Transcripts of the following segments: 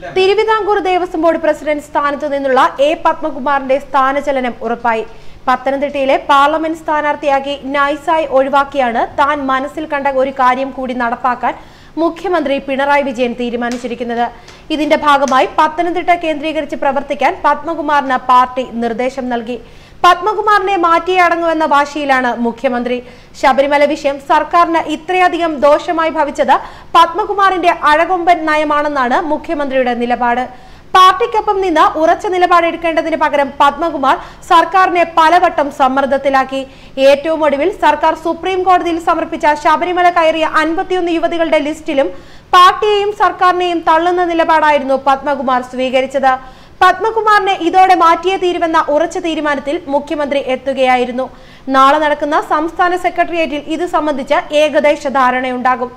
Thiruvithamkoor Devaswom board president സ്ഥാനത്തു നിന്നുള്ള A പത്മകുമാറിന്റെ സ്ഥാനചലനം ഉറപ്പായി. പത്തനംതിട്ടയിലെ പാർലമെന്റ് സ്ഥാനാർത്ഥിയാക്കി നൈസായി ഒഴിവാക്കിയാണ് താൻ മനസ്സിൽ കണ്ട ഒരു കാര്യം കൂടി നടപ്പാക്കാൻ മുഖ്യമന്ത്രി പിണറായി വിജയൻ തീരുമാനിച്ചിരിക്കുന്നത്. ഇതിന്റെ ഭാഗമായി പത്തനംതിട്ട കേന്ദ്രീകരിച്ച് പ്രവർത്തിക്കാൻ പത്മകുമാറിന് പാർട്ടി നിർദ്ദേശം നൽകി. പത്മകുമാറിനെ മാറ്റിയേ അടങ്ങുമെന്ന വാശിയിലാണ് മുഖ്യമന്ത്രി. ശബരിമല വിഷയം സർക്കാരിന് ഇത്രയധികം ദോഷമായി ഭവിച്ചത് പത്മകുമാറിന്റെ അഴകൊമ്പൻ നയമാണെന്നാണ് മുഖ്യമന്ത്രിയുടെ നിലപാട്. പാർട്ടിക്കൊപ്പം നിന്ന് ഉറച്ച നിലപാടെടുക്കേണ്ടതിന് പകരം പത്മകുമാർ സർക്കാരിനെ പലവട്ടം സമ്മർദ്ദത്തിലാക്കി. ഏറ്റവും ഒടുവിൽ സർക്കാർ സുപ്രീം കോടതിയിൽ സമർപ്പിച്ച ശബരിമല കയറിയ 51 യുവതികളുടെ ലിസ്റ്റിലും പാർട്ടിയെയും സർക്കാരിനെയും തള്ളുന്ന നിലപാടായിരുന്നു പത്മകുമാർ സ്വീകരിച്ചത്. പത്മകുമാറിനെ ഇതോടെ മാറ്റിയേ തീരുവെന്ന ഉറച്ച തീരുമാനത്തിൽ മുഖ്യമന്ത്രി എത്തുകയായിരുന്നു. നാളെ നടക്കുന്ന സംസ്ഥാന സെക്രട്ടേറിയറ്റിൽ ഇത് സംബന്ധിച്ച് ഏകദേശ ധാരണയുണ്ടാകും.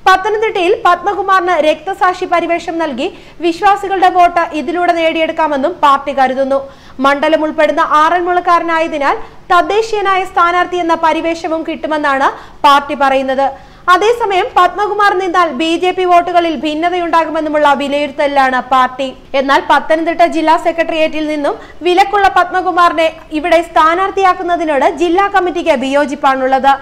പത്തനംതിട്ടയിൽ പത്മകുമാറിന് രക്തസാക്ഷി പരിവേഷം നൽകി വിശ്വാസികളുടെ വോട്ട് ഇതിലൂടെ നേടിയെടുക്കാമെന്നും പാർട്ടി കരുതുന്നു. മണ്ഡലം ഉൾപ്പെടുന്ന ആറന്മുളക്കാരനായതിനാൽ തദ്ദേശീയനായ സ്ഥാനാർത്ഥി എന്ന പരിവേഷവും കിട്ടുമെന്നാണ് പാർട്ടി പറയുന്നത്. അതേസമയം പത്മകുമാർ നിന്നാൽ BJP വോട്ടുകളിൽ ഭിന്നതയുണ്ടാകുമെന്നുമുള്ള വിലയിരുത്തലിലാണ് പാർട്ടി. എന്നാൽ പത്തനംതിട്ട ജില്ലാ സെക്രട്ടേറിയറ്റിൽ നിന്നും വിലക്കുള്ള പത്മകുമാറിനെ ഇവിടെ സ്ഥാനാർത്ഥിയാക്കുന്നതിനോട് ജില്ലാ കമ്മിറ്റിക്ക് വിയോജിപ്പാണുള്ളത്.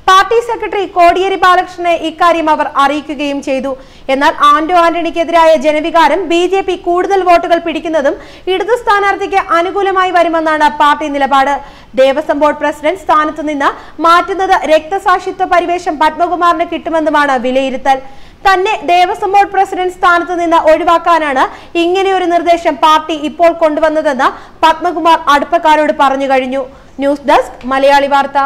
പാർട്ടി സെക്രട്ടറി കോടിയേരി ബാലകൃഷ്ണനെ ഇക്കാര്യം അവർ അറിയിക്കുകയും ചെയ്തു. എന്നാൽ ആന്റണിക്കെതിരായ ജനവികാരം BJP കൂടുതൽ വോട്ടുകൾ പിടിക്കുന്നതും ഇടതു സ്ഥാനാർത്ഥിക്ക് അനുകൂലമായി വരുമെന്നാണ് പാർട്ടി നിലപാട്. ദേവസ്വം ബോർഡ് പ്രസിഡന്റ് സ്ഥാനത്ത് നിന്ന് മാറ്റുന്നത് രക്തസാക്ഷിത്വ പരിവേഷം പത്മകുമാറിന് കിട്ടുമെന്നുമാണ് വിലയിരുത്തൽ. തന്നെ ദേവസ്വം ബോർഡ് പ്രസിഡന്റ് സ്ഥാനത്ത് നിന്ന് ഒഴിവാക്കാനാണ് ഇങ്ങനെയൊരു നിർദ്ദേശം പാർട്ടി ഇപ്പോൾ കൊണ്ടുവന്നതെന്ന് പത്മകുമാർ അടുപ്പക്കാരോട് പറഞ്ഞു കഴിഞ്ഞു. ന്യൂസ് ഡെസ്ക് മലയാളി വാർത്ത.